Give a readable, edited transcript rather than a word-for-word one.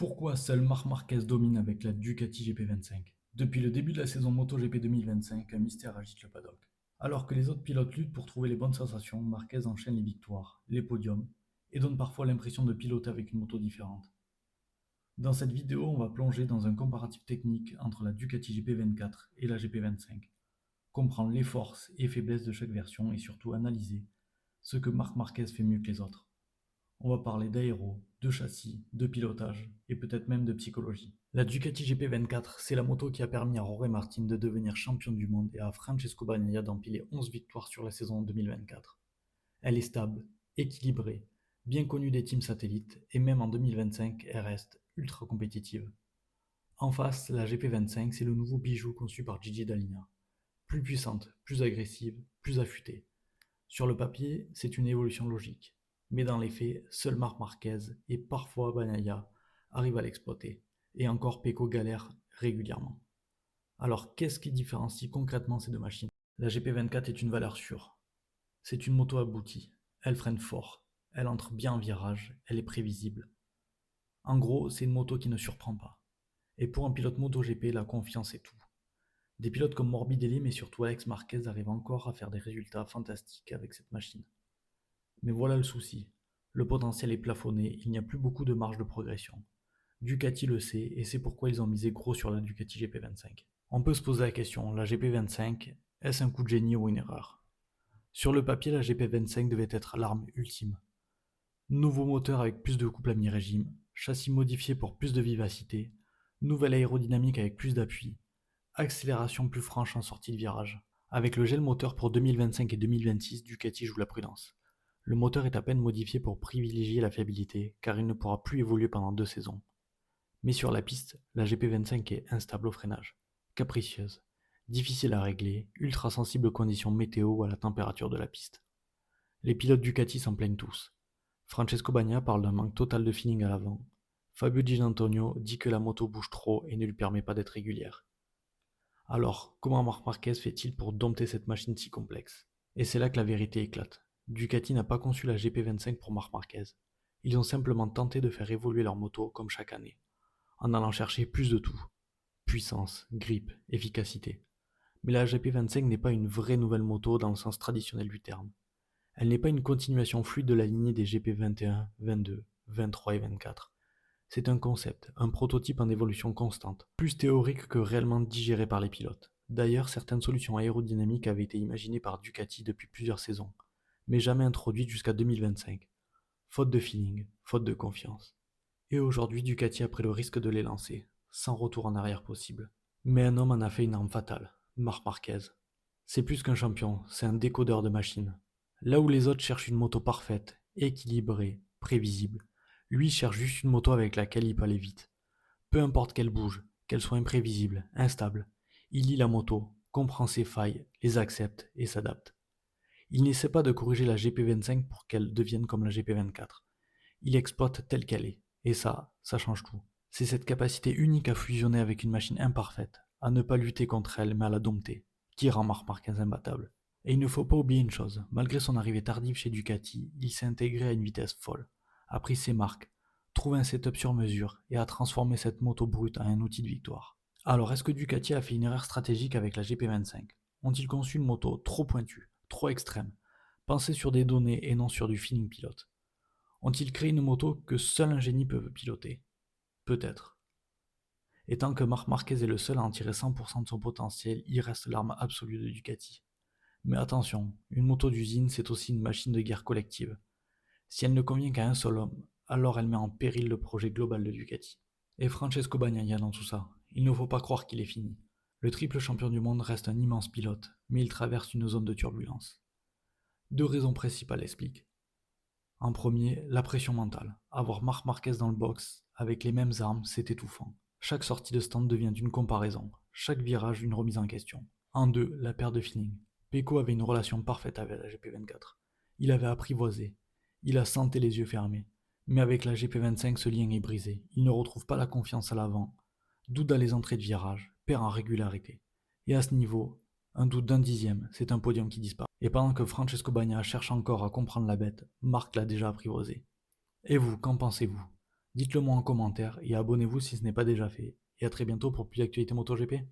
Pourquoi seul Marc Marquez domine avec la Ducati GP25? Depuis le début de la saison MotoGP 2025, un mystère agite le paddock. Alors que les autres pilotes luttent pour trouver les bonnes sensations, Marquez enchaîne les victoires, les podiums, et donne parfois l'impression de piloter avec une moto différente. Dans cette vidéo, on va plonger dans un comparatif technique entre la Ducati GP24 et la GP25, comprendre les forces et faiblesses de chaque version et surtout analyser ce que Marc Marquez fait mieux que les autres. On va parler d'aéro, de châssis, de pilotage et peut-être même de psychologie. La Ducati GP24, c'est la moto qui a permis à Jorge Martin de devenir champion du monde et à Francesco Bagnaia d'empiler 11 victoires sur la saison 2024. Elle est stable, équilibrée, bien connue des teams satellites et même en 2025, elle reste ultra compétitive. En face, la GP25, c'est le nouveau bijou conçu par Gigi Dall'Igna. Plus puissante, plus agressive, plus affûtée. Sur le papier, c'est une évolution logique. Mais dans les faits, seul Marc Marquez et parfois Bagnaia arrivent à l'exploiter. Et encore Pecco galère régulièrement. Alors qu'est-ce qui différencie concrètement ces deux machines? La GP24 est une valeur sûre. C'est une moto aboutie. Elle freine fort. Elle entre bien en virage. Elle est prévisible. En gros, c'est une moto qui ne surprend pas. Et pour un pilote MotoGP, la confiance est tout. Des pilotes comme Morbidelli mais surtout Alex Marquez arrivent encore à faire des résultats fantastiques avec cette machine. Mais voilà le souci. Le potentiel est plafonné, il n'y a plus beaucoup de marge de progression. Ducati le sait et c'est pourquoi ils ont misé gros sur la Ducati GP25. On peut se poser la question, la GP25, est-ce un coup de génie ou une erreur? Sur le papier, la GP25 devait être l'arme ultime. Nouveau moteur avec plus de couple à mi-régime, châssis modifié pour plus de vivacité, nouvelle aérodynamique avec plus d'appui, accélération plus franche en sortie de virage. Avec le gel moteur pour 2025 et 2026, Ducati joue la prudence. Le moteur est à peine modifié pour privilégier la fiabilité, car il ne pourra plus évoluer pendant 2 saisons. Mais sur la piste, la GP25 est instable au freinage, capricieuse, difficile à régler, ultra sensible aux conditions météo ou à la température de la piste. Les pilotes Ducati s'en plaignent tous. Francesco Bagnaia parle d'un manque total de feeling à l'avant. Fabio Di Antonio dit que la moto bouge trop et ne lui permet pas d'être régulière. Alors, comment Marc Marquez fait-il pour dompter cette machine si complexe? Et c'est là que la vérité éclate. Ducati n'a pas conçu la GP25 pour Marc Marquez. Ils ont simplement tenté de faire évoluer leur moto comme chaque année, en allant chercher plus de tout. Puissance, grip, efficacité. Mais la GP25 n'est pas une vraie nouvelle moto dans le sens traditionnel du terme. Elle n'est pas une continuation fluide de la lignée des GP21, 22, 23 et 24. C'est un concept, un prototype en évolution constante, plus théorique que réellement digéré par les pilotes. D'ailleurs, certaines solutions aérodynamiques avaient été imaginées par Ducati depuis plusieurs saisons, mais jamais introduites jusqu'à 2025. Faute de feeling, faute de confiance. Et aujourd'hui, Ducati a pris le risque de les lancer, sans retour en arrière possible. Mais un homme en a fait une arme fatale, Marc Marquez. C'est plus qu'un champion, c'est un décodeur de machine. Là où les autres cherchent une moto parfaite, équilibrée, prévisible, lui cherche juste une moto avec laquelle il peut aller vite. Peu importe qu'elle bouge, qu'elle soit imprévisible, instable, il lit la moto, comprend ses failles, les accepte et s'adapte. Il n'essaie pas de corriger la GP25 pour qu'elle devienne comme la GP24. Il exploite telle qu'elle est, et ça change tout. C'est cette capacité unique à fusionner avec une machine imparfaite, à ne pas lutter contre elle mais à la dompter, qui rend Marc Marquez imbattable. Et il ne faut pas oublier une chose, malgré son arrivée tardive chez Ducati, il s'est intégré à une vitesse folle, a pris ses marques, trouvé un setup sur mesure et a transformé cette moto brute en un outil de victoire. Alors est-ce que Ducati a fait une erreur stratégique avec la GP25? Ont-ils conçu une moto trop pointue, trop extrême, pensée sur des données et non sur du feeling pilote? Ont-ils créé une moto que seul un génie peut piloter? Peut-être. Et tant que Marc Marquez est le seul à en tirer 100% de son potentiel, il reste l'arme absolue de Ducati. Mais attention, une moto d'usine, c'est aussi une machine de guerre collective. Si elle ne convient qu'à un seul homme, alors elle met en péril le projet global de Ducati. Et Francesco Bagnaia dans tout ça, il ne faut pas croire qu'il est fini. Le triple champion du monde reste un immense pilote, mais il traverse une zone de turbulence. Deux raisons principales expliquent. En premier, la pression mentale. Avoir Marc Marquez dans le box, avec les mêmes armes, c'est étouffant. Chaque sortie de stand devient une comparaison, chaque virage une remise en question. En deux, la perte de feeling. Pecco avait une relation parfaite avec la GP24. Il avait apprivoisé. Il a senti les yeux fermés. Mais avec la GP25, ce lien est brisé. Il ne retrouve pas la confiance à l'avant. Doute dans les entrées de virage, perd en régularité. Et à ce niveau, un doute d'un dixième, c'est un podium qui disparaît. Et pendant que Francesco Bagnaia cherche encore à comprendre la bête, Marc l'a déjà apprivoisé. Et vous, qu'en pensez-vous? Dites-le moi en commentaire et abonnez-vous si ce n'est pas déjà fait. Et à très bientôt pour plus d'actualités MotoGP.